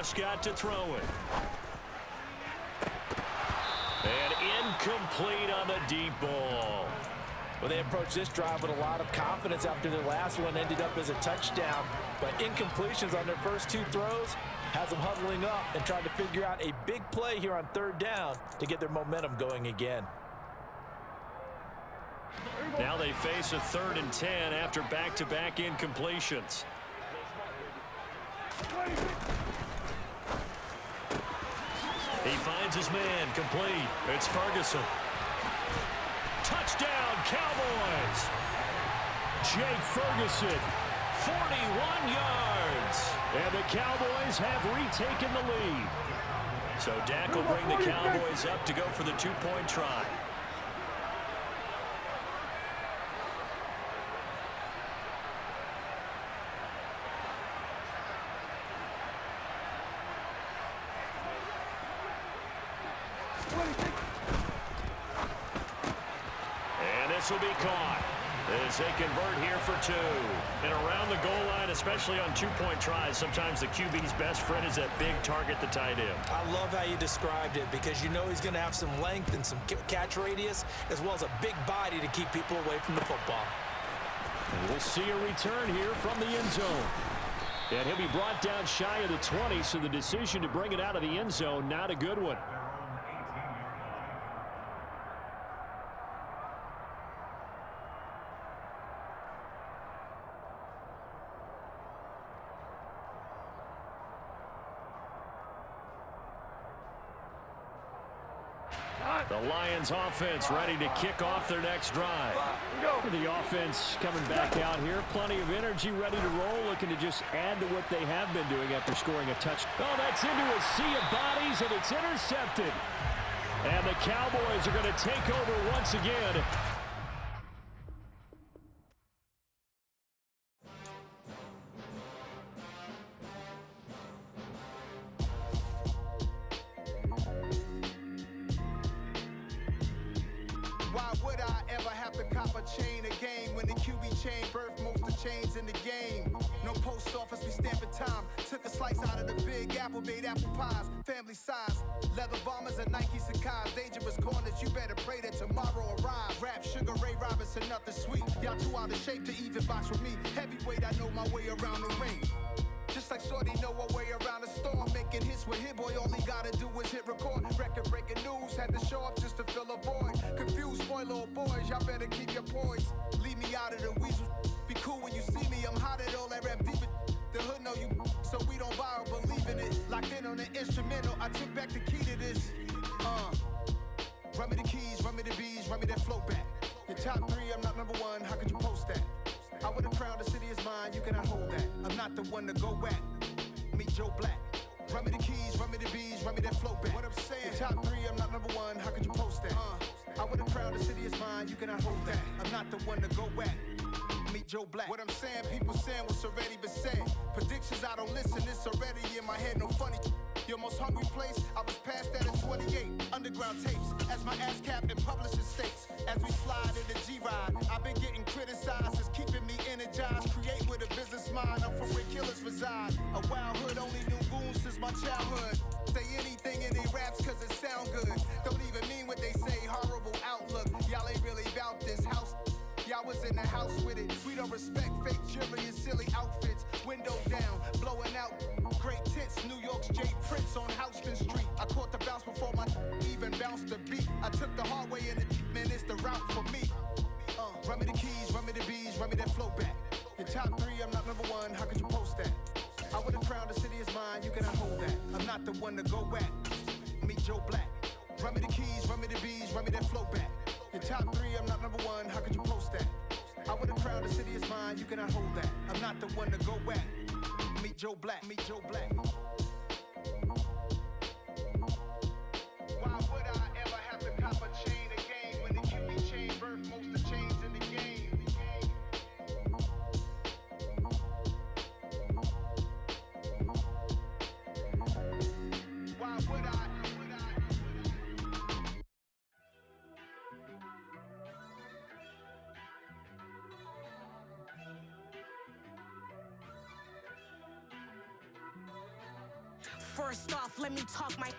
Prescott to throw it. And incomplete on the deep ball. Well, they approached this drive with a lot of confidence after their last one ended up as a touchdown. But incompletions on their first two throws has them huddling up and trying to figure out a big play here on third down to get their momentum going again. Now they face a 3rd and 10 after back-to-back incompletions. He finds his man, complete. It's Ferguson. Touchdown, Cowboys! Jake Ferguson, 41 yards. And the Cowboys have retaken the lead. So Dak will bring the Cowboys up to go for the 2-point try. This will be caught as they convert here for 2. And around the goal line, especially on 2-point tries, sometimes the QB's best friend is that big target, the tight end. I love how you described it because you know he's going to have some length and some catch radius as well as a big body to keep people away from the football. And we'll see a return here from the end zone. And he'll be brought down shy of the 20, so the decision to bring it out of the end zone, not a good one. The Lions offense ready to kick off their next drive. The offense coming back out here. Plenty of energy, ready to roll, looking to just add to what they have been doing after scoring a touchdown. Oh, that's into a sea of bodies, and it's intercepted. And the Cowboys are going to take over once again. In the game, no post office, we stamping time. Took a slice out of the big apple, made apple pies, family size. Leather bombers and Nike Sacai's, dangerous corners. You better pray that tomorrow arrives. Rap Sugar Ray Robinson, nothing sweet. Y'all too out of shape to even box with me. Heavyweight, I know my way around the ring. Just like Shorty know her way around the storm. Making hits with Hit Boy, all he gotta do is hit record. Record breaking news, had to show up just to fill a void. Confused, spoiled little boys, y'all better keep your poise. Leave me out of the weasel. Be cool when you see me, I'm hot at all that rap deep. The hood know you, so we don't borrow, believe in it. Locked in on the instrumental, I took back the key to this. Run me the keys, run me the bees, run me that flow back. Your top 3, I'm not number 1, how could you post that? I would've crowned the city is mine, you cannot hold that. I'm not the one to go back. Meet Joe Black. Run me the keys, run me the bees, run me that flow back. What I'm saying, your top 3, I'm not number 1, how could you post that? I would've crowned the city is mine, you cannot hold that. I'm not the one to go back. Meet Joe Black. What I'm saying, people saying what's already been said. Predictions, I don't listen, it's already in my head, no funny. Your most hungry place, I was past that in 28. Underground tapes, as my ass cap in publishing states. As we slide in the G-Ride, I've been getting criticized, it's keeping me energized. Create with a business mind, I'm from where killers reside. A wild hood, only knew goons since my childhood. Say anything in they raps cause it sound good. Don't even mean what they say, horrible outlook. Y'all ain't really about this house. Y'all was in the house with it. We don't respect fake jewelry and silly outfits. Window down, blowing out great tits. New York's Jay Prince on Houston Street. I caught the bounce before my even bounced the beat. I took the hard way in the man, it's the route for me. Run me the keys, run me the bees, run me that flow back. Your top 3, I'm not number 1, how could you post that? I would've crowned the city is mine, you cannot hold that. I'm not the one to go back. Meet Joe Black. Run me the keys, run me the bees, run me that flow back. Your top 3, I'm not number 1, how could you post that? I would've crowned the city is mine, you cannot hold that. I'm not the one to go back. Meet Joe Black, meet Joe Black. Why would I ever have to cop a chain again when the QB chain birthed most of the chains in the game? Why would I? First off, let me talk my.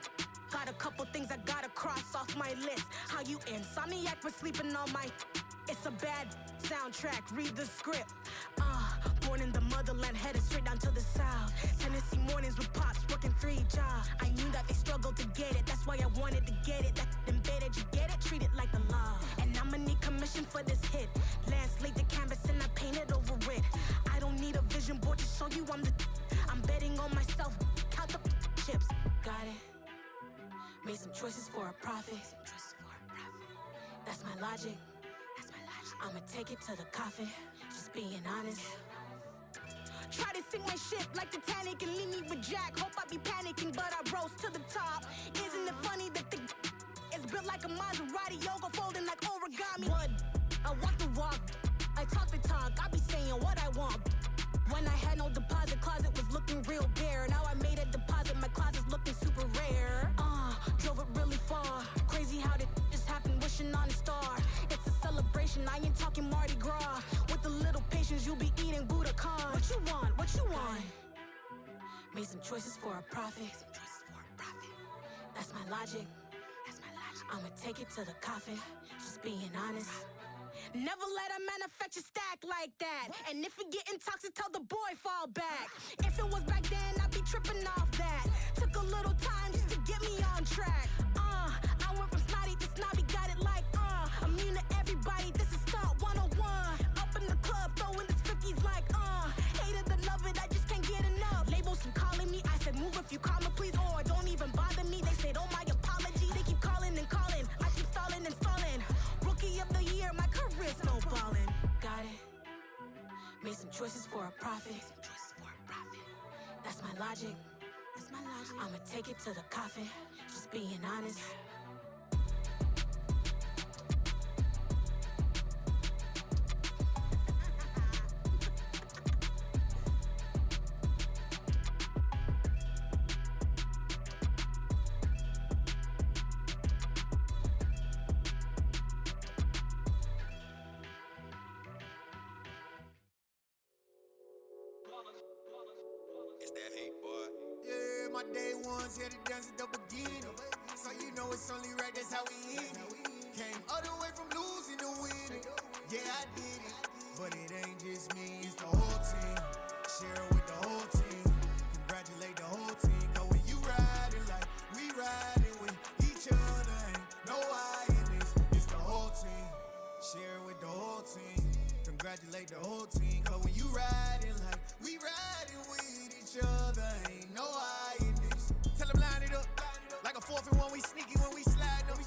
Got a couple things I gotta cross off my list. How you insomniac for sleeping on my. It's a bad soundtrack, read the script. Born in the motherland, headed straight down to the south. Tennessee mornings with pops, working 3 jobs. I knew that they struggled to get it, that's why I wanted to get it. That embedded, you get it, treat it like a law. And I'ma need commission for this hit. Lance laid the canvas and I painted over it. I don't need a vision board to show you I'm betting on myself, count the chips. Got it. Made some choices for a profit. That's my logic. I'ma take it to the coffin, just being honest. Try to sink my ship like Titanic and leave me with Jack. Hope I be panicking, but I rose to the top. Isn't it funny that the is built like a Maserati, yoga folding like origami? What? I walk the walk, I talk the talk, I be saying what I want. When I had no deposit, closet was looking real bare. Now I made a deposit, my closet's looking super rare. Drove it really far. Crazy how did just happen, wishing on a star. It's a celebration, I ain't talking Mardi Gras. With a little patience, you'll be eating Budokan. What you want? What you want? Made some choices for a profit. That's my logic. I'ma take it to the coffin, just being honest. Never let a manufacture stack like that. And if it getting toxic, tell the boy fall back. If it was back then, I'd be tripping off that. Took a little time just to get me on track. I went from snotty to snobby, got it like immune to everybody, this is stunt 101. Up in the club, throwing the cookies like hate it or love it, I just can't get enough. Labels keep calling me, I said move if you call me please, or don't even bother me. They said oh my apologies, they keep calling and calling. I keep stalling and stalling. Rookie of the year, my career snowballing. Got it. Made some choices for a profit. That's my logic. I'ma take it to the coffin, just being honest. It's that hate, boy. Yeah, my day ones here to dance at the beginning. So you know it's only right, that's how we end it. Came all the way from losing to winning. Yeah, I did it. But it ain't just me, it's the whole team. Share it with the whole team. Congratulate the whole team. Cause when you riding like we riding with each other, ain't no I in this. It's the whole team. Share it with the whole team. Congratulate the whole team. Cause when you riding like we riding with each other, ain't no I in this. Tell them line it up. Like a 4th and 1, we sneaky when we slide them.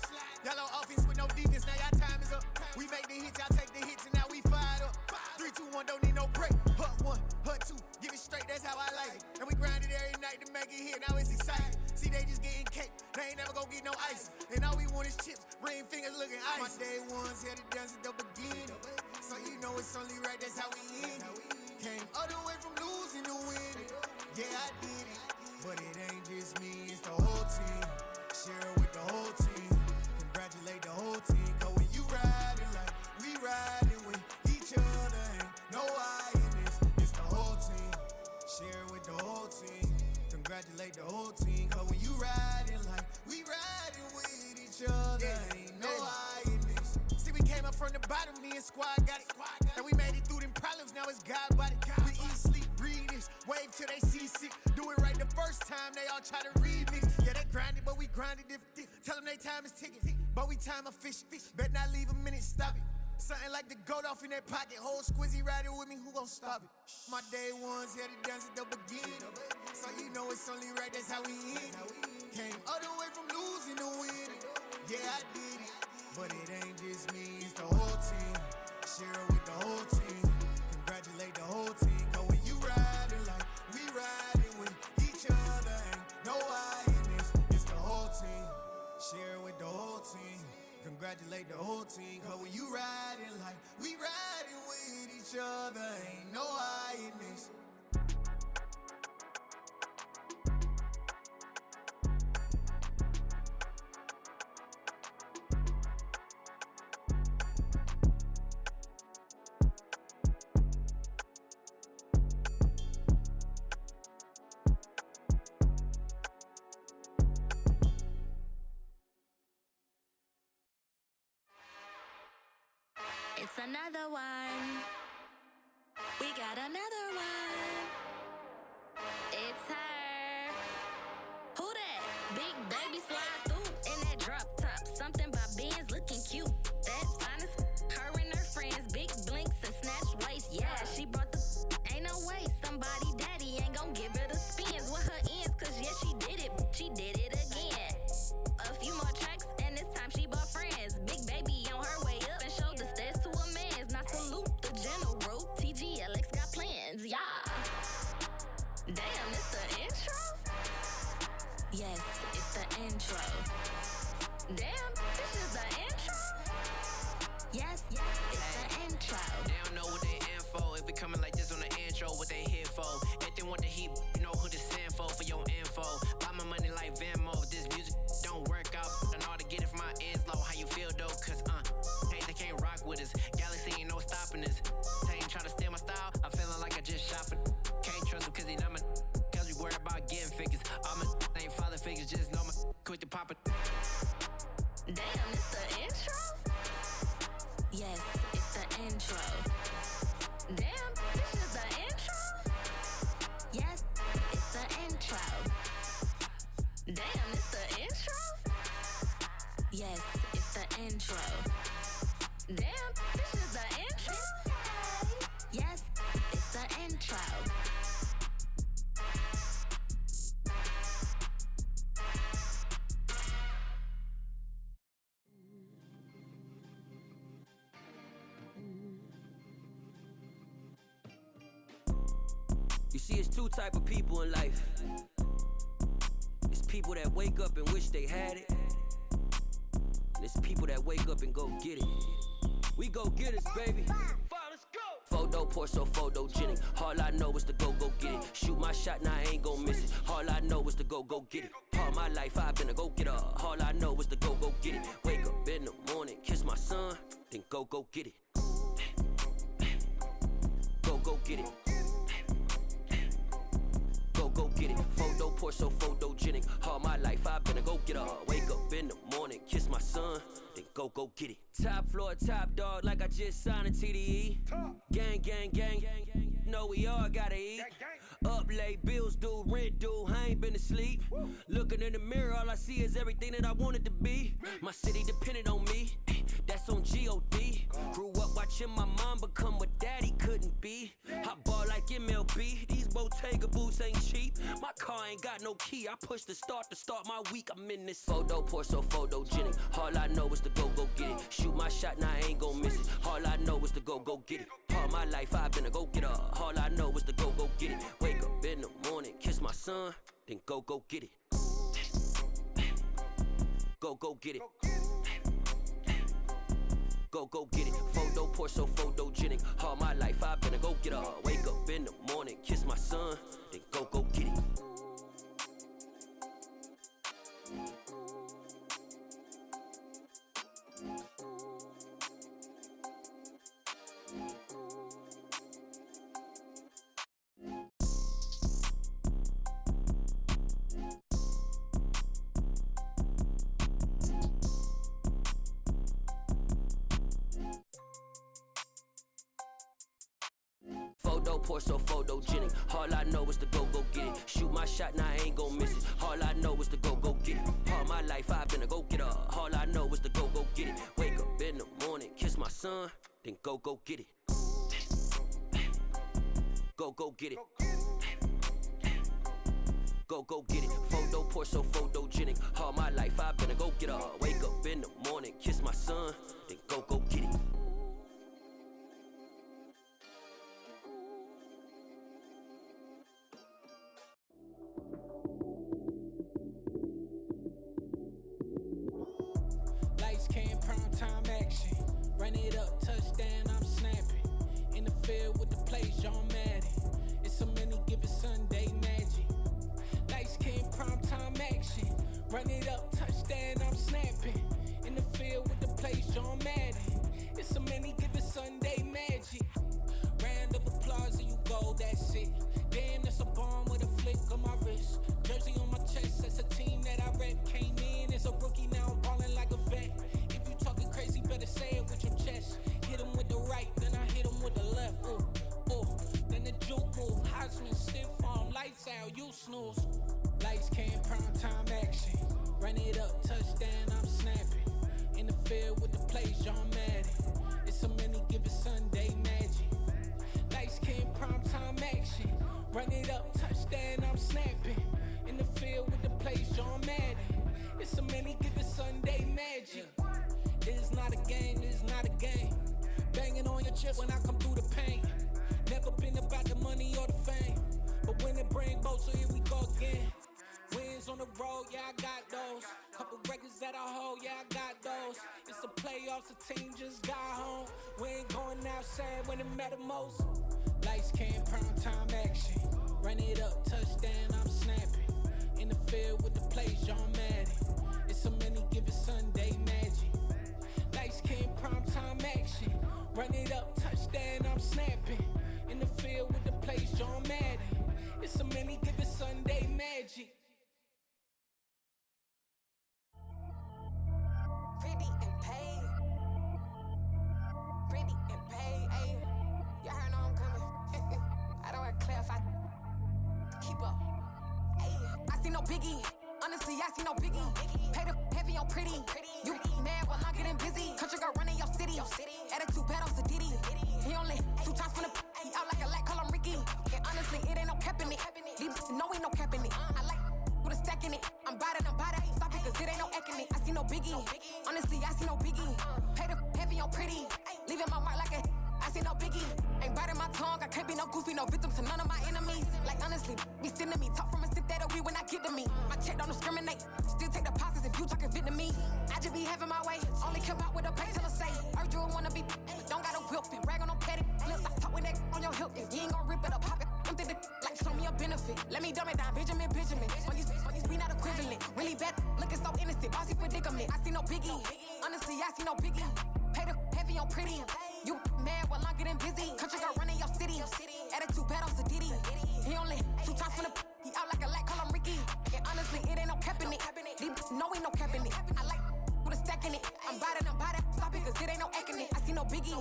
Y'all on offense with no defense, now y'all time is up. We make the hits, y'all take the hits, and now we fired up. 3, 2, 1, don't need no break. Hut 1, hut 2, give it straight, that's how I like it. And we grind it every night to make it here, now it's exciting. See, they just getting cake, they ain't never gonna get no ice. And all we want is chips, ring fingers looking ice. My day ones here to dance at the beginning. So you know it's only right, that's how we end it. Came all the way from losing to winning. Yeah, I did it. But it ain't just me, it's the whole team. Share it with the whole team. Congratulate the whole team. Cause when you riding like we riding with each other, ain't no I in this. It's the whole team. Share it with the whole team. Congratulate the whole team. Cause when you riding like we riding with each other, ain't no I in this. See, we came up from the bottom, me and squad got it. And we made it through them problems, now it's God body. We eat, sleep, breathe this, wave till they seasick. Do it right the first time, they all try to remix. Yeah, they grinded, but we grinded different. Tell them they time is ticking, but we time a fish. Bet not leave a minute, stop it. Something like the goat off in that pocket. Whole squizzy riding with me, who gon' stop it? My day ones here to dance at the beginning. So you know it's only right, that's how we end it. Came all the way from losing to winning. Yeah, I did it. But it ain't just me, it's the whole team. Share it with the whole team. Congratulate the whole team. Cause when you riding like we riding with each other, ain't no I in this. It's the whole team. Share it with the whole team. Congratulate the whole team. Cause when you riding like we riding with each other, ain't no I in this. It's another one. We got another one. It's her. Who that? Big baby slide through in that drop top. Something about Benz looking cute. That's finest. Her and her friends, big blinks and snatch waist. Yeah, she brought the. Ain't no way somebody daddy ain't gon' give her the spins with her ends. Cause yeah, she did it. She did it again. A few more tracks and this time she bought friends. Big baby on her way up and showed the stairs to a man's. Now salute the general. TGLX got plans, yeah. Damn, it's the intro? Yes, it's the intro. Damn, this is the intro? Yes, it's the intro. They don't know what they in for. If we coming like this on the intro, what they here for? If they want the heat, you know who to send for your info. Buy my money like Venmo. If this music don't work out, I know how to get it from my ends low. How you feel though? Cause hey, they can't rock with us. Galaxy ain't no stopping us. They ain't try to steal my style. I'm feeling like I just shot for. Can't trust him cause he not my. Cause we worried about getting figures. All my ain't father figures, just know my quick to pop it. Damn, it's the intro? Yes, it's the intro. Damn, this is the intro? Yes, it's the intro. Damn, it's the intro? Yes, it's the intro. Damn, this is the intro? Yes, it's the intro. You see, it's two type of people in life. It's people that wake up and wish they had it. And it's people that wake up and go get it. We go get it, baby. Photo pour so photogenic. All I know is to go get it. Shoot my shot, now I ain't gon' miss it. All I know is to go get it. All my life I've been a go getter. All I know is to go get it. Wake up in the morning, kiss my son, then go get it. Go get it. Go get it. Photo pour so photogenic. All my life I've been a go getter. Wake up in the morning, kiss my son, then go get it. Top floor, top dog, like I just signed a TDE. Gang, know we all gotta eat. Up late, bills due, rent due, I ain't been asleep. Looking in the mirror, all I see is everything that I wanted to be. My city depended on me, that's on G.O.D. Grew up watching my mom become what daddy couldn't be. I ball like MLB, these Bottega boots ain't cheap. My car ain't got no key, I push the start to start my week. I'm in this photo pour so photogenic. All I know is to go get it. Shoot my shot, now I ain't gon' miss it. All I know is to go get it. All my life I've been a go getter. All I know is to go get it. Wake up in the morning, kiss my son, then go get it. Go get it. Go get it. Photo pour so photogenic. All my life I've been a go getter. Wake up in the morning, kiss my son, then go get it. Photo pour so photogenic. All I know is to go get it. Shoot my shot, now I ain't gon' miss it. All I know is to go get it. All my life I've been a go getter. All I know is to go get it. Wake up in the morning, kiss my son, then go get it. Go get it. Go get it. Photo pour so photogenic. All my life I've been a go getter. Wake up in the morning, kiss my son, then go get it. Lights came, prime time action. Run it up, touchdown, I'm snapping. In the field with the plays, John Madden. It's so many given Sunday magic. Lights came, prime time action. Run it up, touchdown, I'm snapping. In the field with the plays, John Madden. It's so many given Sunday magic. Round of applause and you go, that's it. Damn, that's a bomb with a flick on my wrist. Jersey on my chest, that's a team that I rep. Came in as a rookie, now I'm ballin' like a vet. If you talking crazy, better say it with your chest. Hit him with the snooze. Lights came, prime time action. Run it up, touchdown, I'm snapping. In the field with the plays, John Madden. It's a many given Sunday magic. Lights came, prime time action. Run it up, touchdown, I'm snapping. In the field with the plays, John Madden. It's a many given Sunday magic. This is not a game, this is not a game. Banging on your chest when I come through the pain. Never been about the money or the fame. But when it bring both, so here we go again. Wins on the road, yeah, I got those. Couple records that I hold, yeah, I got those. It's the playoffs, the team just got home. We ain't going outside when it matter most. Lights came, prime time action. Run it up, touchdown, I'm snapping. In the field with the plays, John Madden. It's a many given Sunday magic. Lights came, prime time action. Run it up, touchdown, I'm snapping. In the field with the plays, John Madden. It's a many given Sunday magic. Pretty and paid. Pretty and paid, ayy. Y'all heard know I'm coming. I don't want to clarify. Keep up. Ayy. I see no biggie. Honestly, I see no biggie. Pay the heavy on pretty. You mad while I'm getting busy. Country girl running your city. Attitude bad on Diddy. He only 2 times from the he out like a light, call him Ricky. And honestly, it ain't no cap in it. These no ain't no cap in it. I like with a stack in it. I'm bad. Stop it, cause it ain't no acting it. I see no biggie. Honestly, I see no biggie. Pay the heavy on pretty. Leaving my mark like a I see no biggie. Ain't biting my tongue. I can't be no goofy, no victim to none of my enemies. Like honestly, be sending me talk from a sip that we when I get to me. My check don't discriminate. Still take deposits if you talking Vietnamese. I just be having my way. Only come out with a pay till I say. Heard you wanna be. Don't gotta whip it. Rag on no petty. Let's stop talk with that on your hip. If you ain't gon' rip it up, pop it. Empty the like show me a benefit. Let me dumb it down, Benjamin. Funnies, we not equivalent. Really bad, looking so innocent. Bossy predicament. I see no biggie. Honestly, I see no biggie. Pay the heavy on pretty. You mad while I'm getting busy. Country girl running your city. Attitude bad on Diddy. He only 2 times from the he out like a light, call him Ricky. And honestly, it ain't no cap in it. These no ain't no cap in it. I like with a stack in it. I'm bad. Stop it, cause it ain't no acting it. I see no biggie.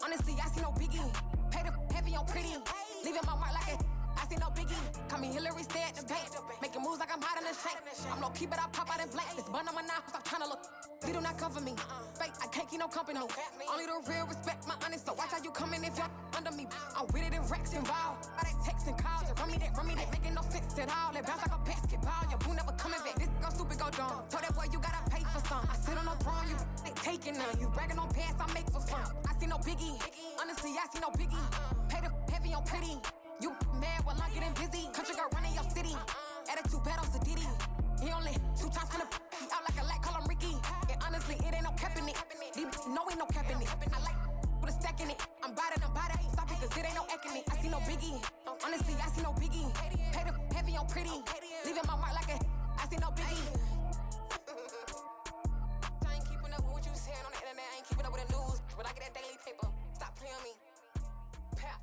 Honestly, I see no biggie. Pay the heavy on pretty. Leaving my mark like a I see no biggie. Call me Hillary, stay at the bank. Making moves like I'm hot in the shank. I'm low key, but I pop out in blank. This bun on my knife, stop trying to look. They do not cover me. Fake, I can't keep no company. Only the real respect my honest. So watch how you coming if you're under me. I'm with it in Rex involved. All that text and calls. Run me that. Making no sense at all. They bounce like a basketball. Your boo never coming back. This go stupid, go dumb. Told that boy you gotta pay for some. I sit on no throne, you ain't taking none. You bragging on past, I make for fun. I see no biggie. Honestly, I see no biggie. Pay the heavy on pretty. You mad while I'm getting busy. Country girl running your city. Attitude bad on Diddy. He only 2 times from the he out like a light, call him Ricky. And honestly, it ain't no cap in it. These no ain't no cap in it. I like with a stack in it. I'm bad. Stop it, cause it ain't no acting it. I see no biggie. Honestly, I see no biggie. Pay the heavy on pretty. Leaving my mark like a I see no biggie. I ain't keeping up with what you saying on the internet. I ain't keeping up with the news. When I get that daily paper, stop playing me. Pap.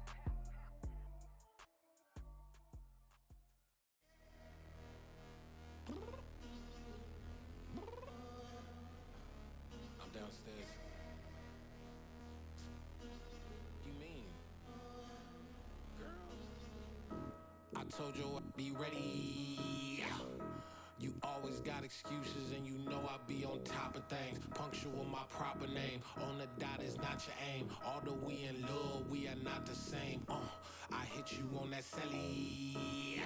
I'm downstairs. You mean? Girl, I told you I'd be ready. You always got excuses and you know I be on top of things. Punctual my proper name. On the dot is not your aim. Although we in love, we are not the same. I hit you on that celly.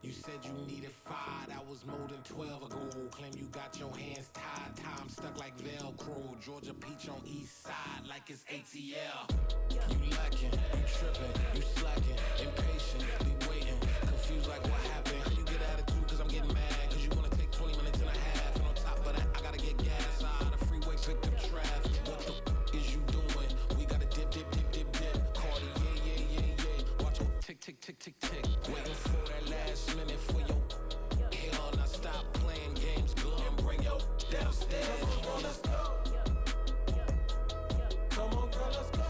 You said you needed 5, that was more than 12 ago. Claim you got your hands tied, time stuck like Velcro. Georgia Peach on east side like it's ATL. You lacking, you tripping, you slacking, impatient, be waiting, confused like what happened. How you get attitude cause I'm getting mad, cause you wanna take 20 minutes and a half. And on top of that, I gotta get gas out of the freeway, pick up traffic. What the is you doing? We gotta dip. Cardi, yeah. Watch your tick. Waiting for that last minute for your hell. Now stop playing games, girl, and bring your downstairs. Come on, let's go. Come on, girl, let's go.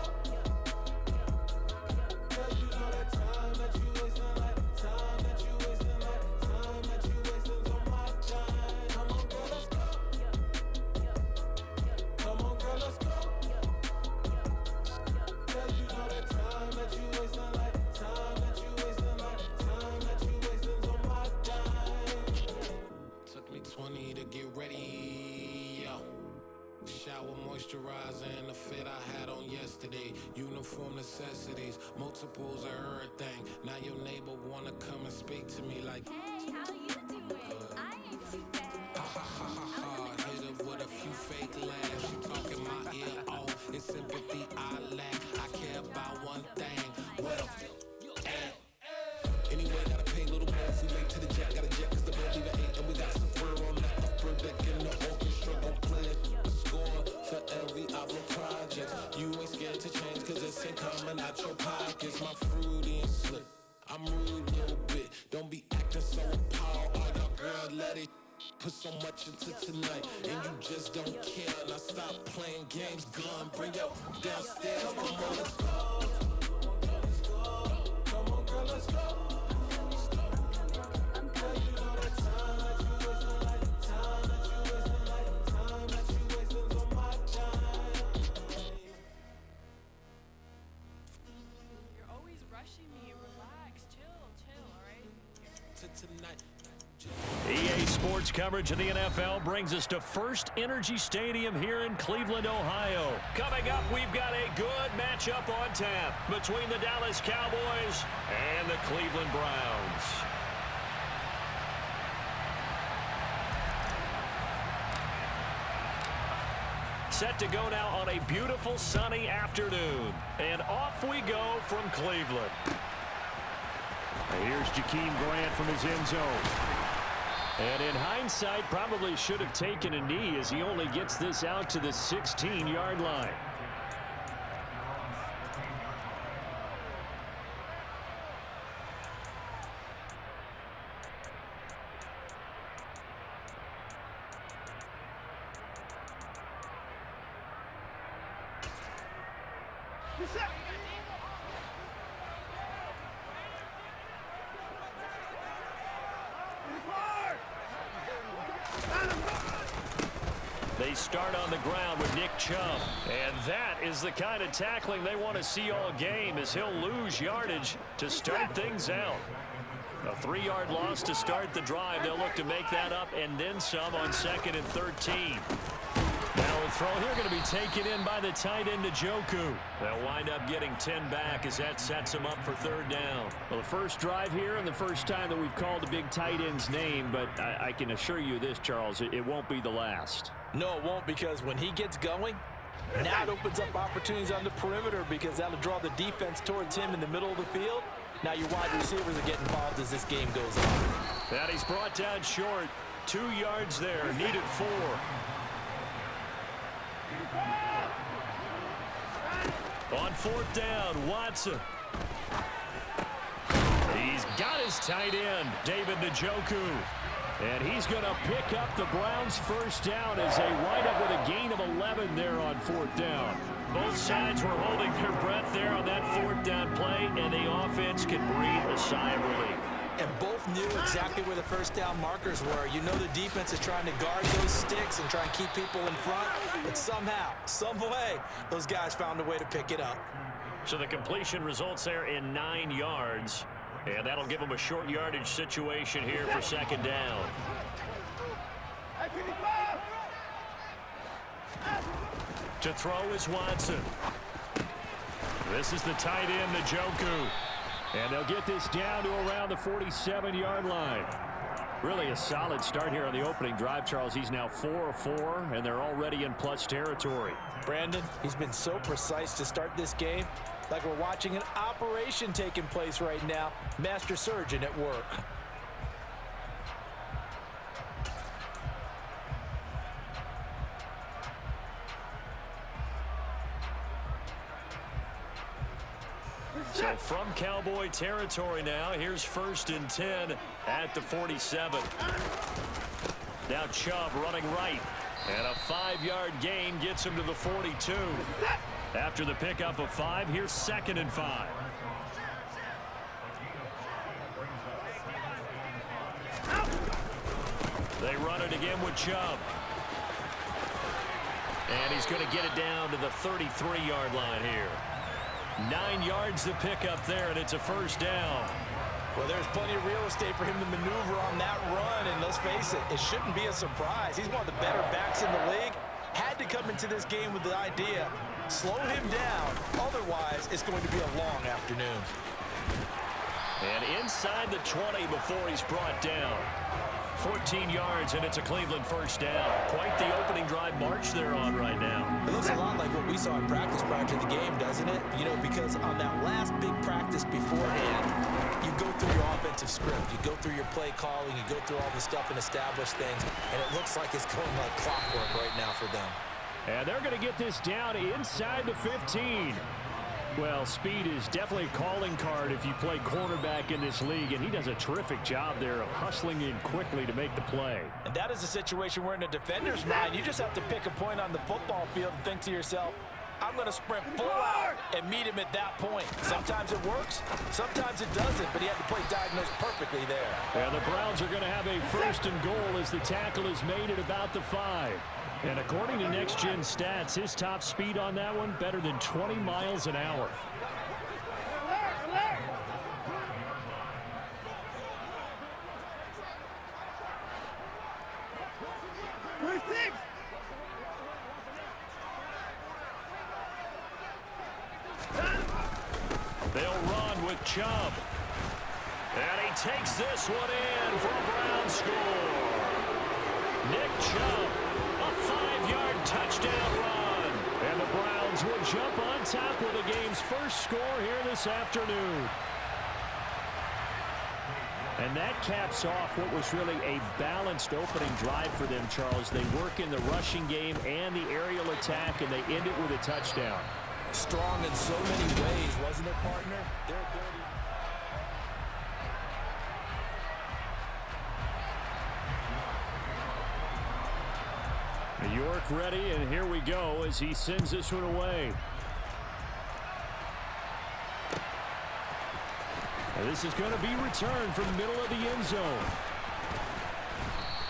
moisturizer and the fit I had on yesterday. Uniform necessities, multiples of everything. Now your neighbor wanna come and speak to me like, hey, how you doing? I ain't too bad. ha ha ha ha ha. Hit her with a few fake laughs. She talking my ear off. It's sympathy I lack. I care about one thing. Well, anyway, gotta pay a little more. If we late to the jet, gotta jet, cause the bed leave at 8. And we got some fur on the upper deck in the orchestra. Don't play it. Score for every album project. You ain't scared to change, cause it's ain't coming out your pockets. My fruity and slick. I'm rude a little bit. Don't be acting so appalled. All y'all girl, let it put so much into tonight. And you just don't care. Now stop playing games. Gun, bring your downstairs. Come on, let's go. Come on, girl, let's go. EA Sports coverage of the NFL brings us to First Energy Stadium here in Cleveland, Ohio. Coming up, we've got a good matchup on tap between the Dallas Cowboys and the Cleveland Browns. Set to go now on a beautiful sunny afternoon. And off we go from Cleveland. Here's Jakeem Grant from his end zone. And in hindsight, probably should have taken a knee as he only gets this out to the 16-yard line. They start on the ground with Nick Chubb. And that is the kind of tackling they want to see all game, as he'll lose yardage to start things out. A 3-yard loss to start the drive. They'll look to make that up and then some on 2nd and 13. Now the throw here going to be taken in by the tight end Njoku. They'll wind up getting 10 back as that sets them up for 3rd down. Well, the first drive here and the first time that we've called a big tight end's name, but I can assure you this, Charles, it won't be the last. No, it won't, because when he gets going, now it opens up opportunities on the perimeter, because that'll draw the defense towards him in the middle of the field. Now your wide receivers are getting involved as this game goes on. And he's brought down short. 2 yards there, needed 4. On 4th down, Watson. He's got his tight end, David Njoku. And he's going to pick up the Browns' first down as they wind up with a gain of 11 there on 4th down. Both sides were holding their breath there on that 4th down play, and the offense can breathe a sigh of relief. And both knew exactly where the first down markers were. You know the defense is trying to guard those sticks and try and keep people in front, but somehow, some way, those guys found a way to pick it up. So the completion results there in 9 yards. And that'll give them a short yardage situation here for 2nd down. To throw is Watson. This is the tight end, Njoku. And they'll get this down to around the 47-yard line. Really a solid start here on the opening drive, Charles. He's now 4 of 4, and they're already in plus territory. Brandon, he's been so precise to start this game. Like we're watching an operation taking place right now. Master surgeon at work. So from Cowboy territory now, here's 1st and 10 at the 47. Now Chubb running right. And a 5-yard gain gets him to the 42. After the pickup of 5, here's 2nd and 5. They run it again with Chubb. And he's going to get it down to the 33-yard line here. 9 yards to pick up there, and it's a 1st down. Well, there's plenty of real estate for him to maneuver on that run, and let's face it, it shouldn't be a surprise. He's one of the better backs in the league. had to come into this game with the idea, slow him down, otherwise it's going to be a long afternoon. And inside the 20 before he's brought down. 14 yards, and it's a Cleveland first down. Quite the opening drive march they're on right now. It looks a lot like what we saw in practice prior to the game, doesn't it? You know, because on that last big practice beforehand, you go through your offensive script. You go through your play calling. You go through all the stuff and establish things. And it looks like it's going like clockwork right now for them. And they're going to get this down inside the 15. Well, speed is definitely a calling card if you play cornerback in this league, and he does a terrific job there of hustling in quickly to make the play. And that is a situation where in a defender's mind, you just have to pick a point on the football field and think to yourself, I'm going to sprint full out and meet him at that point. Sometimes it works, sometimes it doesn't, but he had to play diagnosed perfectly there. Yeah, the Browns are going to have a first and goal as the tackle is made at about the 5. And according to Next Gen Stats, his top speed on that one, better than 20 miles an hour. They'll run with Chubb. And he takes this one in for a Brown score. Nick Chubb, a 5-yard touchdown run. And the Browns will jump on top with the game's first score here this afternoon. And that caps off what was really a balanced opening drive for them, Charles. They work in the rushing game and the aerial attack, and they end it with a touchdown. Strong in so many ways, wasn't it, partner? Their ability. New York ready, and here we go as he sends this one away. And this is going to be returned from the middle of the end zone.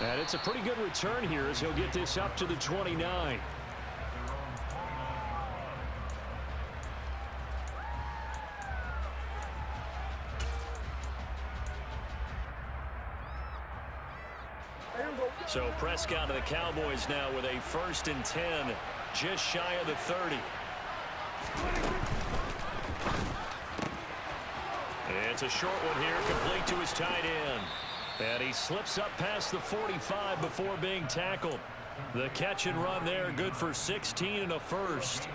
And it's a pretty good return here as he'll get this up to the 29. So Prescott and the Cowboys now with a 1st and 10, just shy of the 30. It's a short one here, complete to his tight end. And he slips up past the 45 before being tackled. The catch and run there, good for 16 and a first.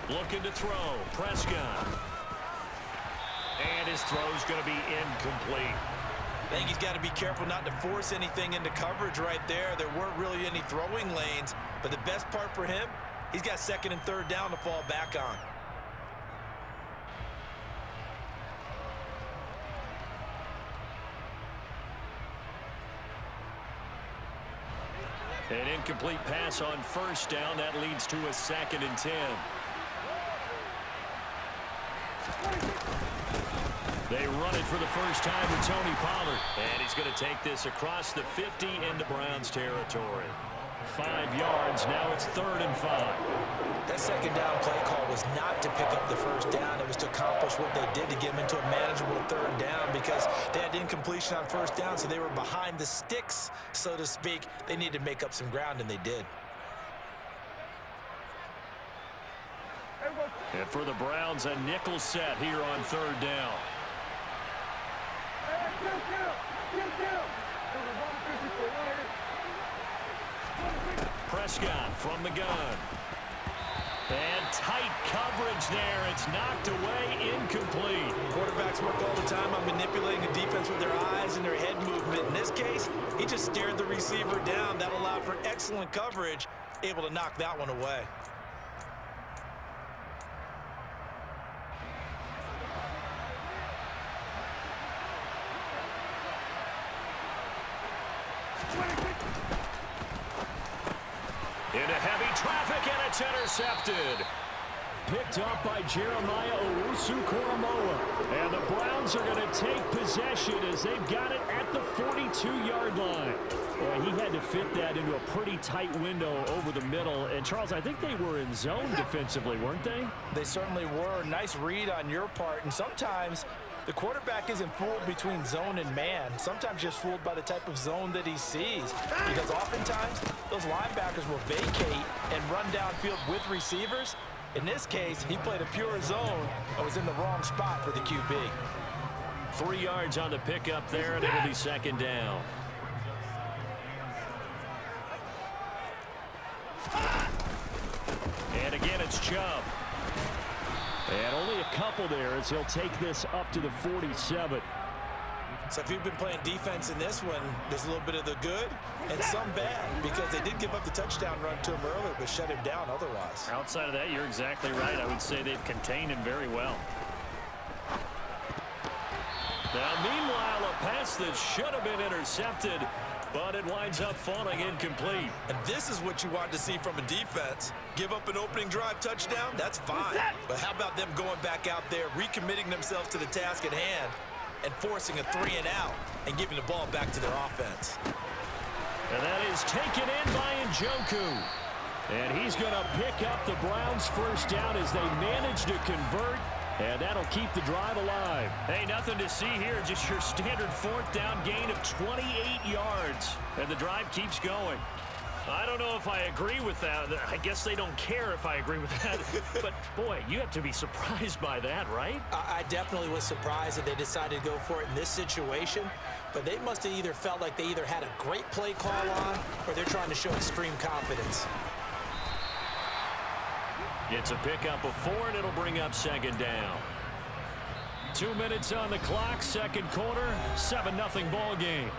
Looking to throw, Prescott. And his throw's going to be incomplete. I think he's got to be careful not to force anything into coverage right there. There weren't really any throwing lanes, but the best part for him, he's got 2nd and 3rd down to fall back on. An incomplete pass on 1st down. That leads to a 2nd and 10. They run it for the first time with Tony Pollard. And he's going to take this across the 50 into Browns territory. 5 yards. Now it's 3rd and 5. That 2nd down play call was not to pick up the 1st down. It was to accomplish what they did to get them into a manageable 3rd down because they had incompletion on 1st down, so they were behind the sticks, so to speak. They needed to make up some ground, and they did. And for the Browns, a nickel set here on 3rd down. Prescott from the gun. And tight coverage there. It's knocked away, incomplete. Quarterbacks work all the time on manipulating the defense with their eyes and their head movement. In this case, he just stared the receiver down. That allowed for excellent coverage, able to knock that one away. Into heavy traffic, and it's intercepted. Picked up by Jeremiah Owusu-Koramoah. And the Browns are going to take possession as they've got it at the 42-yard line. Boy, he had to fit that into a pretty tight window over the middle. And, Charles, I think they were in zone defensively, weren't they? They certainly were. Nice read on your part. And sometimes The quarterback isn't fooled between zone and man. Sometimes just fooled by the type of zone that he sees. Because oftentimes, those linebackers will vacate and run downfield with receivers. In this case, he played a pure zone and was in the wrong spot for the QB. 3 yards on the pickup there, and it'll be second down. And again, it's Chubb. And only a couple there as he'll take this up to the 47. So if you've been playing defense in this one, there's a little bit of the good and some bad, because they did give up the touchdown run to him earlier, but shut him down otherwise. Outside of that, you're exactly right. I would say they've contained him very well. Now, meanwhile, a pass that should have been intercepted, but it winds up falling incomplete. And this is what you want to see from a defense. Give up an opening drive touchdown, that's fine. But how about them going back out there, recommitting themselves to the task at hand, and forcing a 3 and out and giving the ball back to their offense. And that is taken in by Njoku. And he's going to pick up the Browns' first down as they manage to convert. And that'll keep the drive alive. Hey, nothing to see here. Just your standard 4th down gain of 28 yards. And the drive keeps going. I don't know if I agree with that. I guess they don't care if I agree with that. But, boy, you have to be surprised by that, right? I definitely was surprised that they decided to go for it in this situation. But they must have either felt like they either had a great play call on or they're trying to show extreme confidence. It's a pickup of 4, and it'll bring up second down. 2 minutes on the clock, second quarter, 7-0 ball game.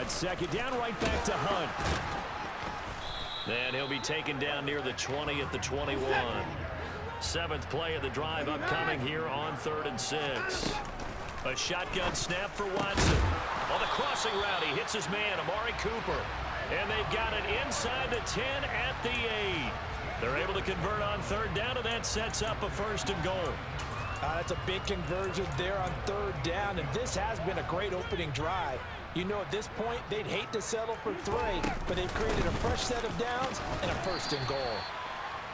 Second down, right back to Hunt. And he'll be taken down near the 20 at the 21. 7th play of the drive upcoming here on 3rd and 6. A shotgun snap for Watson. On the crossing route, he hits his man, Amari Cooper. And they've got it inside the 10 at the 8. They're able to convert on 3rd down, and that sets up a 1st and goal. That's a big conversion there on 3rd down, and this has been a great opening drive. You know, at this point, they'd hate to settle for 3, but they've created a fresh set of downs and a 1st and goal.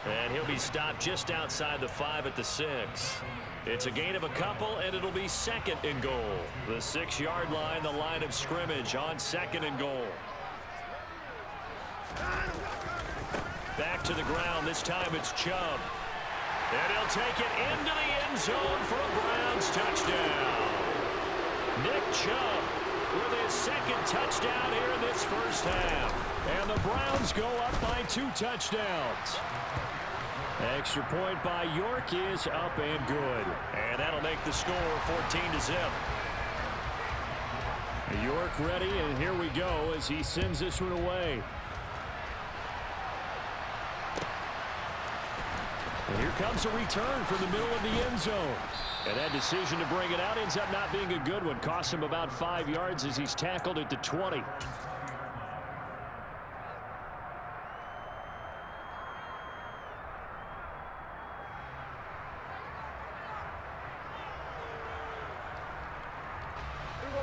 And he'll be stopped just outside the 5 at the 6. It's a gain of a couple, and it'll be 2nd and goal. The 6-yard line, the line of scrimmage on 2nd and goal. Back to the ground. This time it's Chubb. And he'll take it into the end zone for a Browns touchdown. Nick Chubb with his 2nd touchdown here in this first half. And the Browns go up by 2 touchdowns. Extra point by York is up and good. And that'll make the score 14-0. York ready, and here we go as he sends this one away. And here comes a return from the middle of the end zone. And that decision to bring it out ends up not being a good one. Costs him about 5 yards as he's tackled at the 20.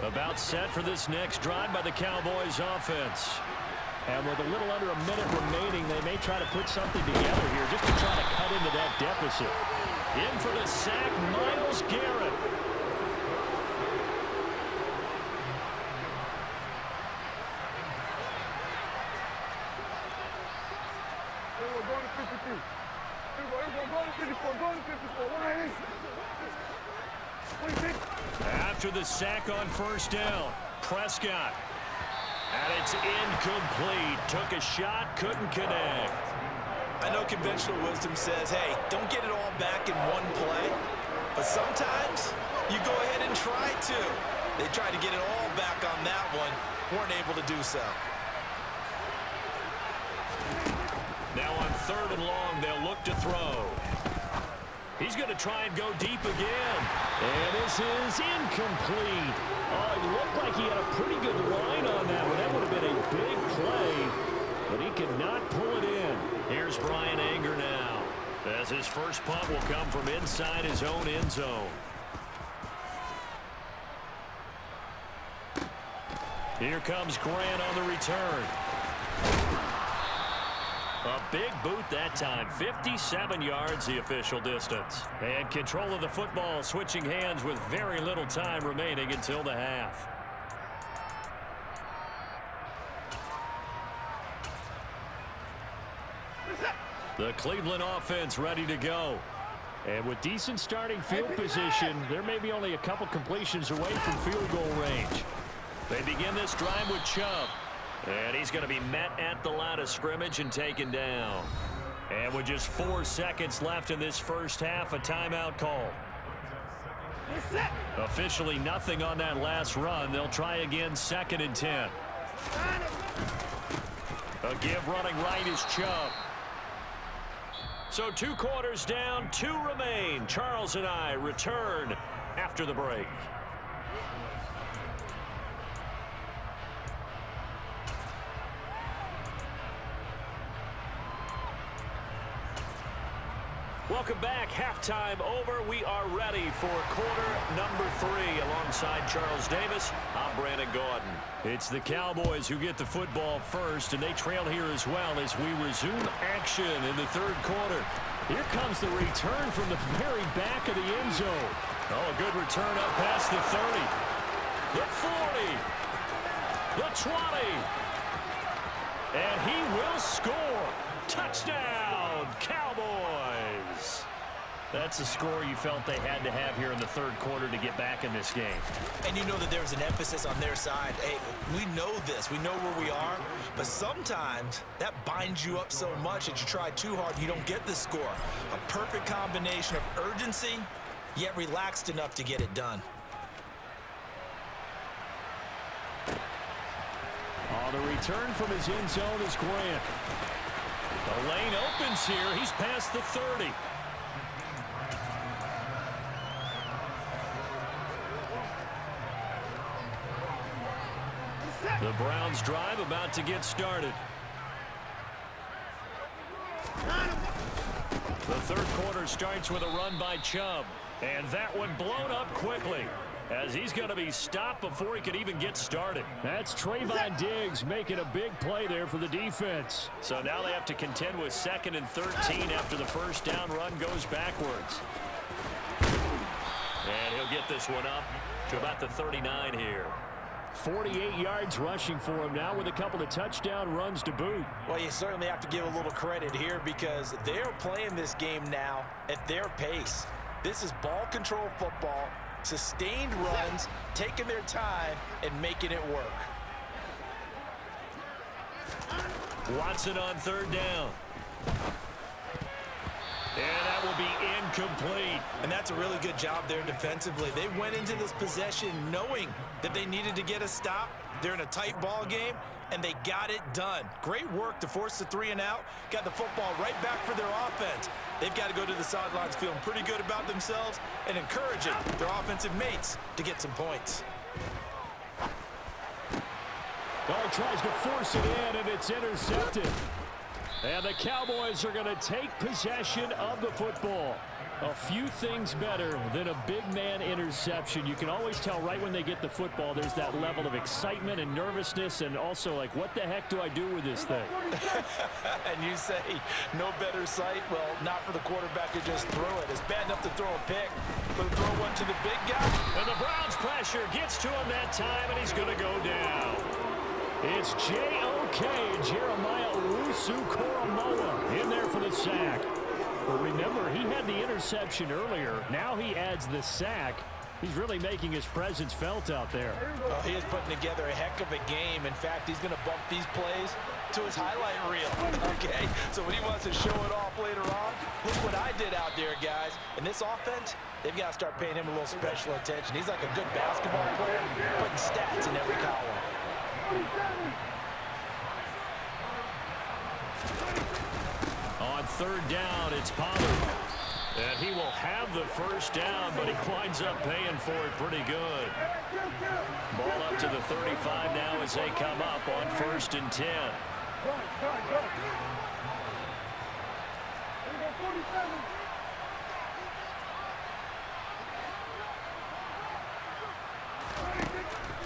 About set for this next drive by the Cowboys offense. And with a little under a minute remaining, they may try to put something together here just to try to cut into that deficit. In for the sack, Myles Garrett. After the sack on 1st down, Prescott. And it's incomplete. Took a shot, couldn't connect. I know conventional wisdom says, hey, don't get it all back in one play. But sometimes you go ahead and try to. They tried to get it all back on that one. Weren't able to do so. Now on 3rd and long, they'll look to throw. He's going to try and go deep again. And this is incomplete. Oh, it looked like he had a pretty good line on that one. That would have been a big play. but he cannot pull it in. Here's Brian Anger now, as his first punt will come from inside his own end zone. Here comes Grant on the return. A big boot that time. 57 yards the official distance. And control of the football switching hands with very little time remaining until the half. The Cleveland offense ready to go. And with decent starting field position, there may be only a couple completions away from field goal range. They begin this drive with Chubb. And he's going to be met at the line of scrimmage and taken down. And with just 4 seconds left in this first half, a timeout call. Officially nothing on that last run. They'll try again 2nd and 10. A give running right is Chubb. So 2 quarters down, 2 remain. Charles and I return after the break. Welcome back. Halftime over. We are ready for quarter number 3 alongside Charles Davis. I'm Brandon Gaudin. It's the Cowboys who get the football first, and they trail here as well as we resume action in the 3rd quarter. Here comes the return from the very back of the end zone. Oh, a good return up past the 30. The 40. The 20. And he will score. Touchdown, Cowboys. That's a score you felt they had to have here in the 3rd quarter to get back in this game. And you know that there's an emphasis on their side. Hey, we know this. We know where we are. But sometimes that binds you up so much that you try too hard and you don't get the score. A perfect combination of urgency, yet relaxed enough to get it done. The return from his end zone is Grant. The lane opens here. He's past the 30. The Browns drive about to get started. The 3rd quarter starts with a run by Chubb. And that one blown up quickly, as he's going to be stopped before he could even get started. That's Trayvon Diggs making a big play there for the defense. So now they have to contend with 2nd and 13 after the first down run goes backwards. And he'll get this one up to about the 39 here. 48 yards rushing for him now with a couple of touchdown runs to boot. Well, you certainly have to give a little credit here because they're playing this game now at their pace. This is ball control football. Sustained runs, taking their time, and making it work. Watson on 3rd down. And that will be incomplete. And that's a really good job there defensively. They went into this possession knowing that they needed to get a stop. They're in a tight ball game, and they got it done. Great work to force the 3 and out. Got the football right back for their offense. They've got to go to the sidelines feeling pretty good about themselves and encouraging their offensive mates to get some points. Oh, tries to force it in, and it's intercepted. And the Cowboys are going to take possession of the football. A few things better than a big man interception. You can always tell right when they get the football, there's that level of excitement and nervousness, and also like, what the heck do I do with this thing? And you say, no better sight? Well, not for the quarterback to just throw it. It's bad enough to throw a pick, but to throw one to the big guy. And the Browns pressure gets to him that time, and he's going to go down. It's J.O.K. Jeremiah Owusu-Koramoah in there for the sack. But remember, he had the interception earlier. Now he adds the sack. He's really making his presence felt out there. Well, he is putting together a heck of a game. In fact, he's going to bump these plays to his highlight reel. Okay, so when he wants to show it off later on, look what I did out there, guys. In this offense, they've got to start paying him a little special attention. He's like a good basketball player, putting stats in every column. On 3rd down, it's Pollard. And he will have the first down, but he winds up paying for it pretty good. Ball up to the 35 now as they come up on 1st and 10.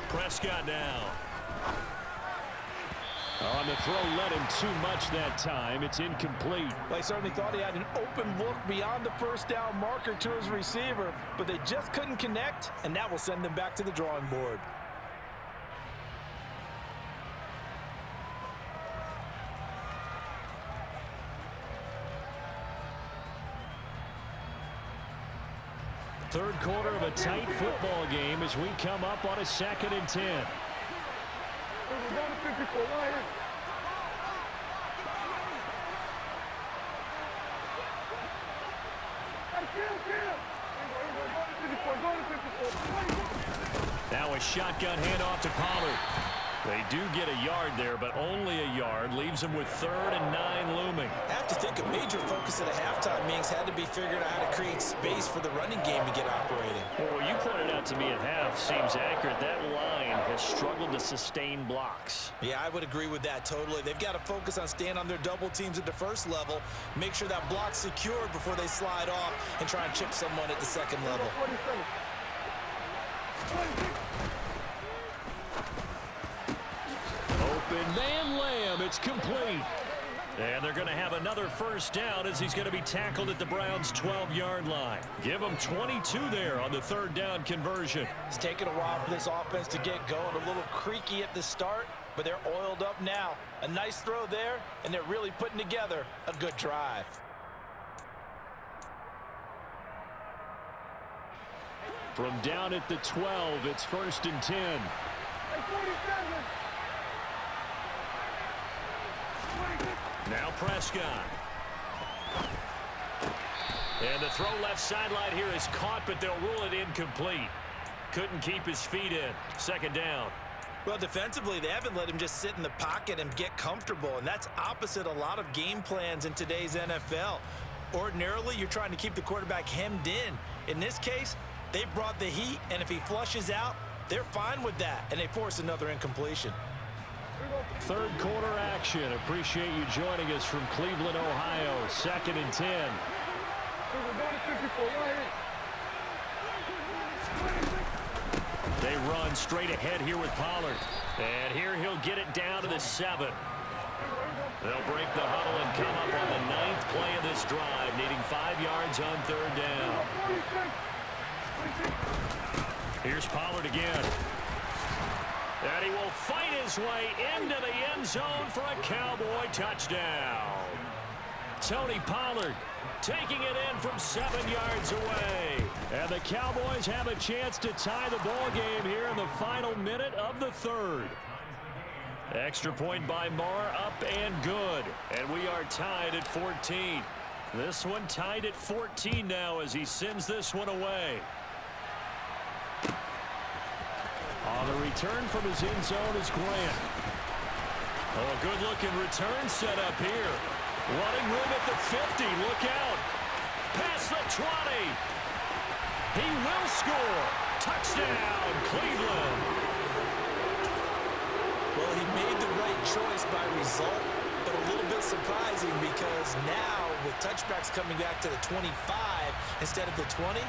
Prescott now. On the throw, led him too much that time. It's incomplete. They certainly thought he had an open look beyond the first down marker to his receiver, but they just couldn't connect, and that will send them back to the drawing board. Third quarter of a tight football game as we come up on a 2nd and 10. Now a shotgun handoff to Pollard. They do get a yard there, but only a yard. Leaves them with 3rd and 9 looming. I have to think a major focus at a halftime meetings had to be figuring out how to create space for the running game to get operating. Well, what you pointed out to me at half seems accurate. That line has struggled to sustain blocks. Yeah, I would agree with that totally. They've got to focus on staying on their double teams at the first level, make sure that block's secured before they slide off and try and chip someone at the second level. Open man Lamb. It's complete. And they're going to have another first down as he's going to be tackled at the Browns' 12-yard line. Give them 22 there on the 3rd down conversion. It's taken a while for this offense to get going. A little creaky at the start, but they're oiled up now. A nice throw there, and they're really putting together a good drive. From down at the 12, it's 1st and 10. Now Prescott. And the throw left sideline here is caught, but they'll rule it incomplete. Couldn't keep his feet in. 2nd down. Well, defensively, they haven't let him just sit in the pocket and get comfortable, and that's opposite a lot of game plans in today's NFL. Ordinarily, you're trying to keep the quarterback hemmed in. In this case, they brought the heat, and if he flushes out, they're fine with that, and they force another incompletion. 3rd quarter action. Appreciate you joining us from Cleveland, Ohio. 2nd and 10. They run straight ahead here with Pollard. And here he'll get it down to the 7. They'll break the huddle and come up on the 9th play of this drive, needing 5 yards on 3rd down. Here's Pollard again. And he will fight his way into the end zone for a Cowboy touchdown. Tony Pollard taking it in from 7 yards away. And the Cowboys have a chance to tie the ball game here in the final minute of the 3rd. Extra point by Marr, up and good. And we are tied at 14. This one tied at 14 now as he sends this one away. On the return from his end zone is Grant. Oh, a good-looking return set up here. Running room at the 50. Look out. Past the 20. He will score. Touchdown, Cleveland. Well, he made the right choice by result, but a little bit surprising because now with touchbacks coming back to the 25 instead of the 20,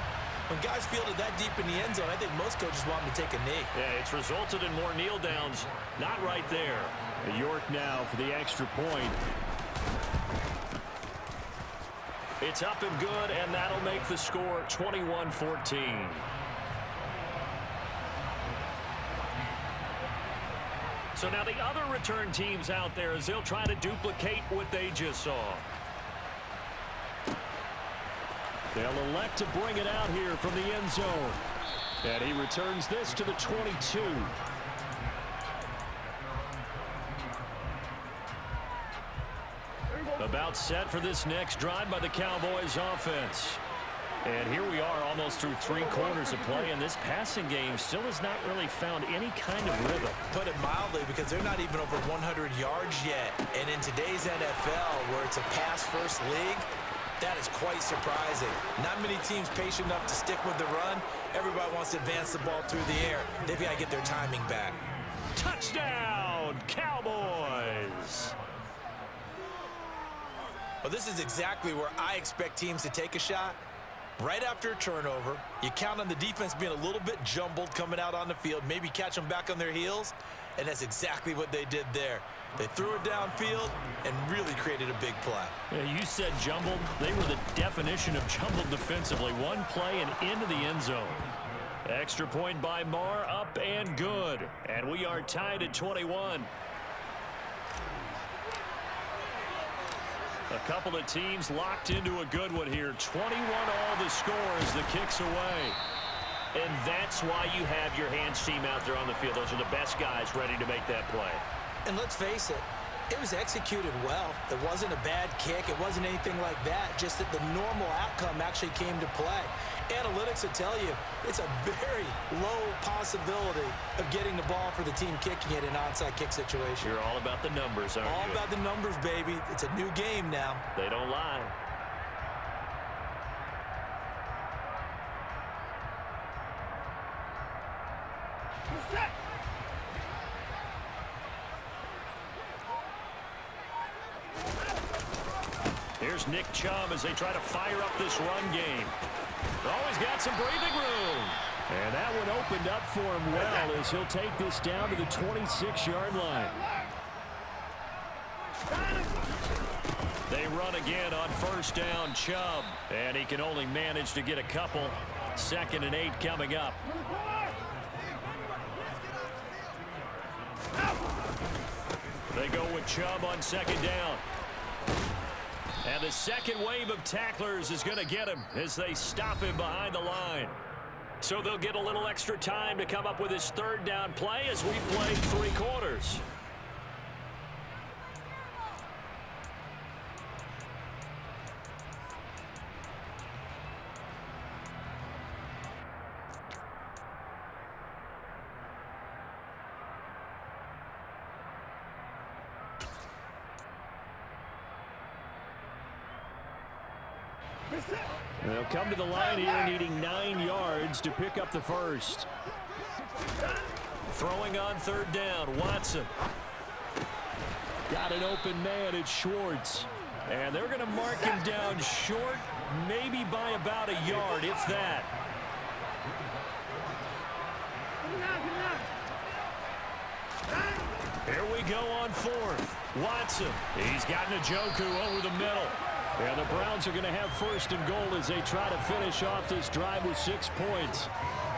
when guys field it that deep in the end zone, I think most coaches want them to take a knee. Yeah, it's resulted in more kneel downs. Not right there. York now for the extra point. It's up and good, and that'll make the score 21-14. So now the other return teams out there as they'll try to duplicate what they just saw. They'll elect to bring it out here from the end zone. And he returns this to the 22. About set for this next drive by the Cowboys offense. And here we are almost through 3 quarters of play, and this passing game still has not really found any kind of rhythm. Put it mildly, because they're not even over 100 yards yet. And in today's NFL, where it's a pass-first league, that is quite surprising. Not many teams patient enough to stick with the run. Everybody wants to advance the ball through the air. They've got to get their timing back. Touchdown, Cowboys! Well, this is exactly where I expect teams to take a shot. Right after a turnover, you count on the defense being a little bit jumbled coming out on the field, maybe catch them back on their heels, and that's exactly what they did there. They threw it downfield and really created a big play. Yeah, you said jumbled. They were the definition of jumbled defensively. One play and into the end zone. Extra point by Marr, up and good. And we are tied at 21. A couple of teams locked into a good one here. 21 all the score as the kick's away. And that's why you have your hands team out there on the field. Those are the best guys ready to make that play. And let's face it, it was executed well. It wasn't a bad kick. It wasn't anything like that. Just that the normal outcome actually came to play. Analytics will tell you it's a very low possibility of getting the ball for the team kicking it in an onside kick situation. You're all about the numbers, aren't you? All about the numbers, baby. It's a new game now. They don't lie. Here's Nick Chubb as they try to fire up this run game. Always got some breathing room. And that one opened up for him well as he'll take this down to the 26-yard line. They run again on first down, Chubb. And he can only manage to get a couple. 2nd and 8 coming up. They go with Chubb on 2nd down. And the second wave of tacklers is going to get him as they stop him behind the line. So they'll get a little extra time to come up with his 3rd down play as we play 3 quarters. They'll come to the line here needing 9 yards to pick up the first. Throwing on 3rd down, Watson. Got an open man, it's Schwartz. And they're going to mark him down short, maybe by about a yard, if that. Here we go on 4th. Watson. He's got Njoku over the middle. And the Browns are going to have 1st and goal as they try to finish off this drive with 6 points.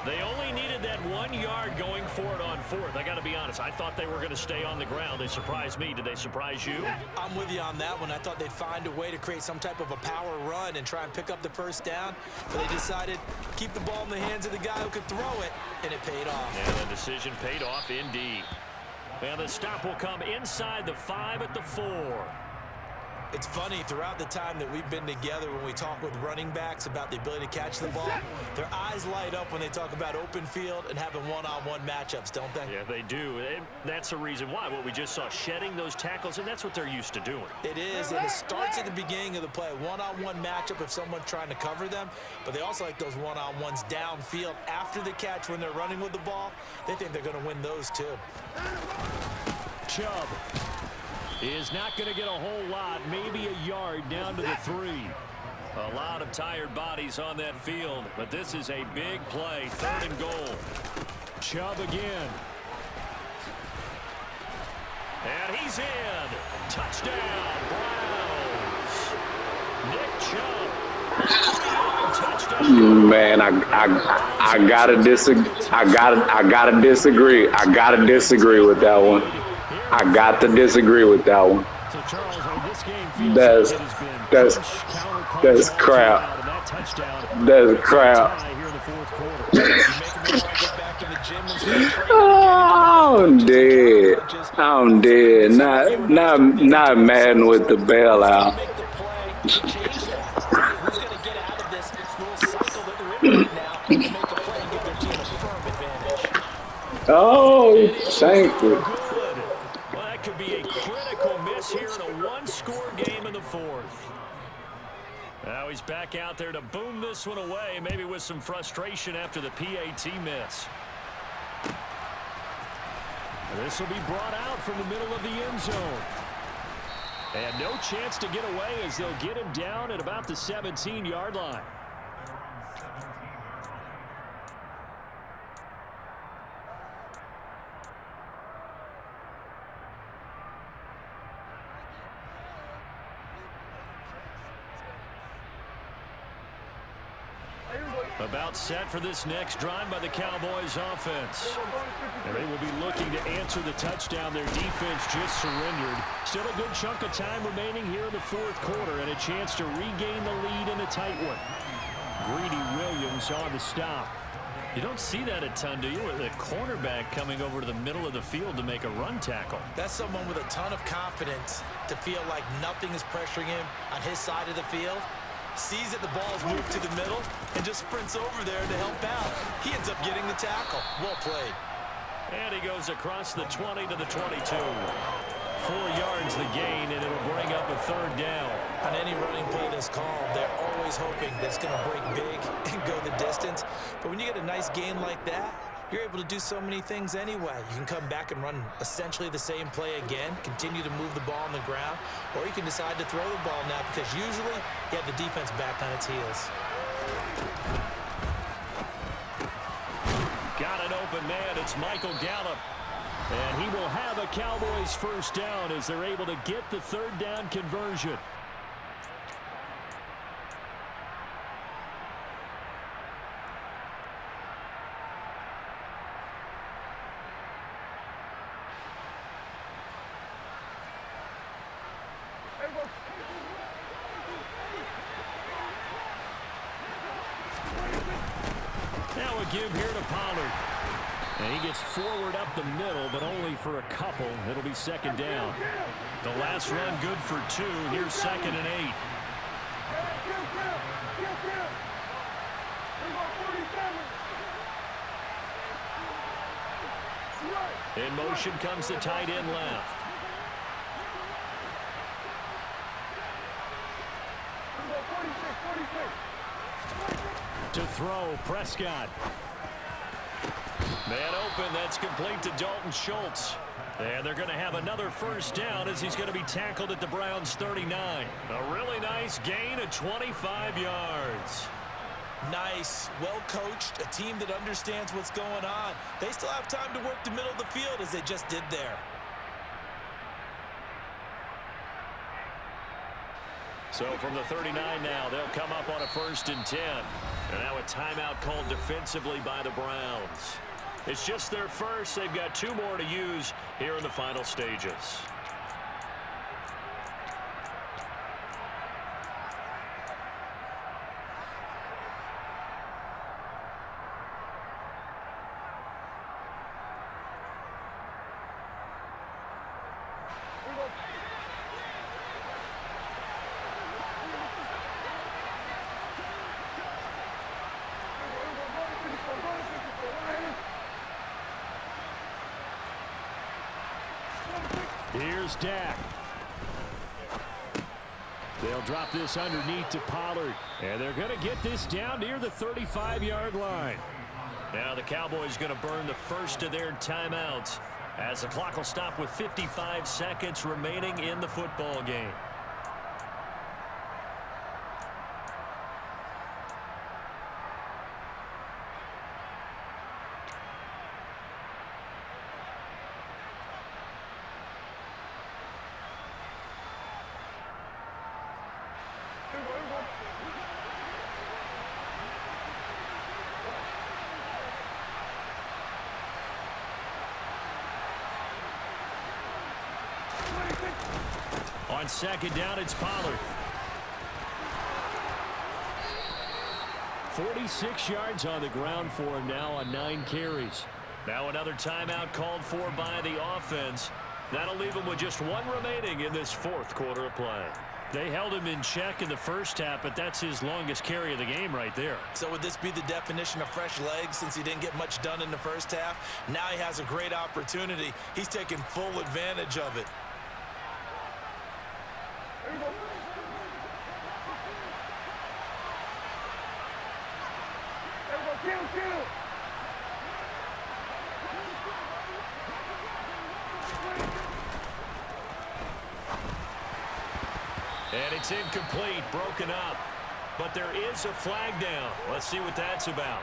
They only needed that 1 yard going for it on 4th. I got to be honest, I thought they were going to stay on the ground. They surprised me. Did they surprise you? I'm with you on that one. I thought they'd find a way to create some type of a power run and try and pick up the 1st down. But they decided to keep the ball in the hands of the guy who could throw it, and it paid off. And the decision paid off indeed. And the stop will come inside the 5 at the 4. It's funny, throughout the time that we've been together, when we talk with running backs about the ability to catch the ball, their eyes light up when they talk about open field and having one-on-one matchups, don't they? Yeah, they do. And that's the reason why. What we just saw, shedding those tackles, and that's what they're used to doing. It is, and it starts at the beginning of the play. One-on-one matchup if someone's trying to cover them, but they also like those one-on-ones downfield after the catch when they're running with the ball. They think they're going to win those too. Chubb is not going to get a whole lot, maybe a yard down to the 3. A lot of tired bodies on that field, but this is a big play, 3rd and goal. Chubb again. And he's in. Touchdown, Browns. Nick Chubb. Touchdown. Man, I gotta disagree. I gotta disagree. I gotta disagree with that one. I got to disagree with that one. So Charles, this game feels that's crap. That's crap. Oh, I'm dead. I'm dead. Not Madden with the bailout. Oh, thank you. Could be a critical miss here in a one-score game in the 4th. Now he's back out there to boom this one away, maybe with some frustration after the PAT miss. This will be brought out from the middle of the end zone. And no chance to get away as they'll get him down at about the 17-yard line. About set for this next drive by the Cowboys offense. And they will be looking to answer the touchdown. Their defense just surrendered. Still a good chunk of time remaining here in the fourth quarter and a chance to regain the lead in a tight one. Greedy Williams on the stop. You don't see that a ton, do you? With a cornerback coming over to the middle of the field to make a run tackle. That's someone with a ton of confidence to feel like nothing is pressuring him on his side of the field. Sees that the ball is moved to the middle and just sprints over there to help out. He ends up getting the tackle. Well played. And he goes across the 20 to the 22. 4 yards the gain, and it'll bring up a third down. On any running play that's called, they're always hoping that it's going to break big and go the distance. But when you get a nice gain like that, you're able to do so many things anyway. You can come back and run essentially the same play again, continue to move the ball on the ground, or you can decide to throw the ball now because usually you have the defense back on its heels. Got an open man. It's Michael Gallup. And he will have a Cowboys first down as they're able to get the third down conversion. Now a give here to Pollard. And he gets forward up the middle, but only for a couple. It'll be second down. The last run good for 2. Here's 2nd and 8. In motion comes the tight end left. To throw, Prescott. Man open, that's complete to Dalton Schultz. And they're going to have another first down as he's going to be tackled at the Browns' 39. A really nice gain of 25 yards. Nice, well coached, a team that understands what's going on. They still have time to work the middle of the field as they just did there. So from the 39 now, they'll come up on a 1st and 10. And now a timeout called defensively by the Browns. It's just their first. They've got 2 more to use here in the final stages. Here's Dak. They'll drop this underneath to Pollard. And they're going to get this down near the 35-yard line. Now the Cowboys going to burn the first of their timeouts as the clock will stop with 55 seconds remaining in the football game. On second down, it's Pollard. 46 yards on the ground for him now on 9 carries. Now another timeout called for by the offense. That'll leave him with just 1 remaining in this 4th quarter of play. They held him in check in the first half, but that's his longest carry of the game right there. So would this be the definition of fresh legs since he didn't get much done in the first half? Now he has a great opportunity. He's taking full advantage of it. It's incomplete, broken up. But there is a flag down. Let's see what that's about.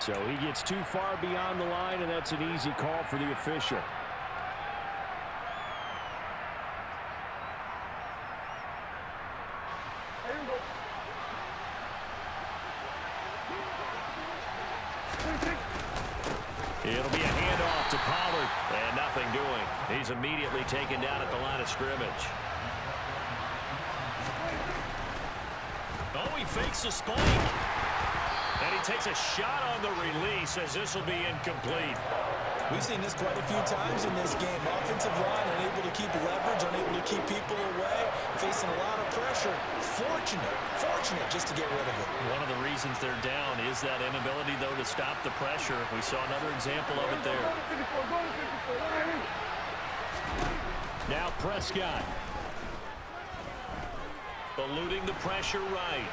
So he gets too far beyond the line, and that's an easy call for the official. It'll be a handoff to Pollard, and nothing doing. He's immediately taken down at the line of scrimmage. Oh, he fakes a spike. And he takes a shot on the release as this will be incomplete. We've seen this quite a few times in this game. Offensive line unable to keep leverage, unable to keep people away, facing a lot of pressure. Fortunate just to get rid of it. One of the reasons they're down is that inability, though, to stop the pressure. We saw another example of it there. Now Prescott. Eluding the pressure right.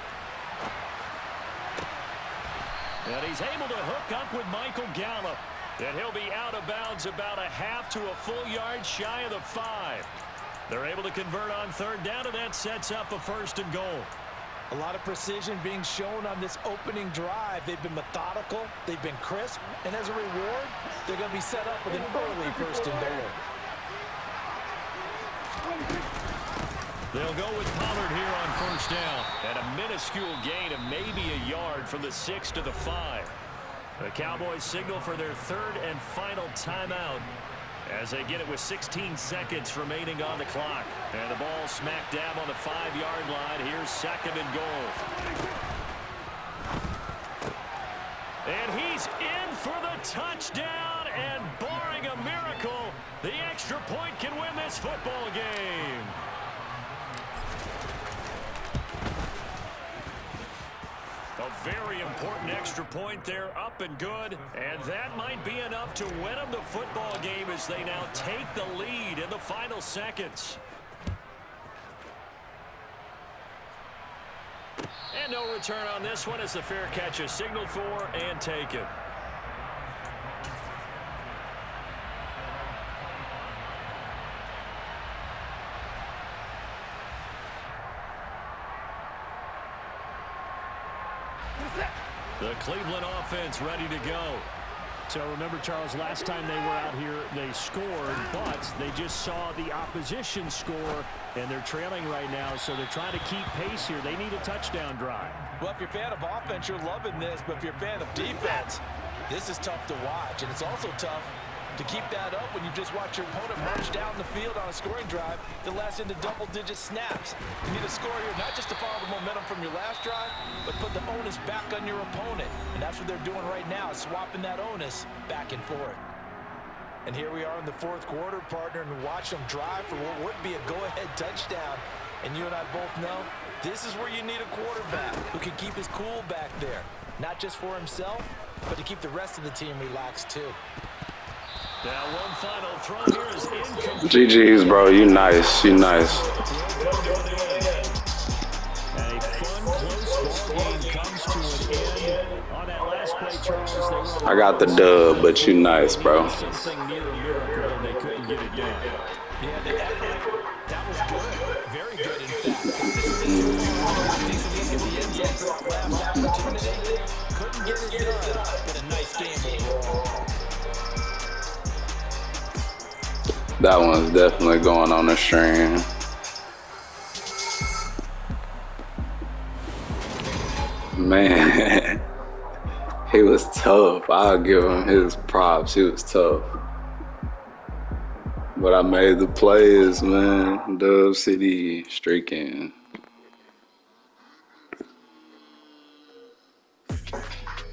And he's able to hook up with Michael Gallup. And he'll be out of bounds about a half to a full yard shy of the 5. They're able to convert on third down, and that sets up a 1st and goal. A lot of precision being shown on this opening drive. They've been methodical, they've been crisp, and as a reward, they're going to be set up with an early 1st and goal. They'll go with Pollard here on 1st down. And a minuscule gain of maybe a yard from the 6 to the 5. The Cowboys signal for their 3rd and final timeout as they get it with 16 seconds remaining on the clock. And the ball smack dab on the 5-yard line. Here's 2nd and goal. And he's in for the touchdown. And barring a miracle, the extra point can win this football game. A very important extra point there, up and good. And that might be enough to win them the football game as they now take the lead in the final seconds. And no return on this one as the fair catch is signaled for and taken. The Cleveland offense ready to go. So remember, Charles, last time they were out here, they scored, but they just saw the opposition score, and they're trailing right now, so they're trying to keep pace here. They need a touchdown drive. Well, if you're a fan of offense, you're loving this, but if you're a fan of defense, this is tough to watch, and it's also tough to keep that up when you just watch your opponent march down the field on a scoring drive that lasts into double-digit snaps. You need to score here not just to follow the momentum from your last drive, but put the onus back on your opponent. And that's what they're doing right now, swapping that onus back and forth. And here we are in the 4th quarter, partner, and watch them drive for what would be a go-ahead touchdown. And you and I both know this is where you need a quarterback who can keep his cool back there. Not just for himself, but to keep the rest of the team relaxed too. Now one final throw here is incomplete. GG's, bro. You nice. You nice. A fun, close ball game comes to an end. On that last play, Charles, I got the dub, but you nice, bro. Something near a miracle, and they couldn't get it done. Yeah, that was good. Very good, in fact. Couldn't get it done, but a nice game overall. That one's definitely going on the stream. Man, he was tough. I'll give him his props. He was tough. But I made the plays, man. Dub City streaking.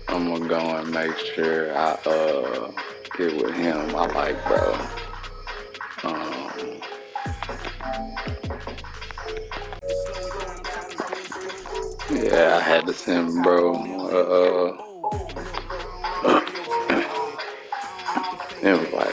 I'm gonna go and make sure I get with him. I like, bro. Yeah, I had to send bro invite.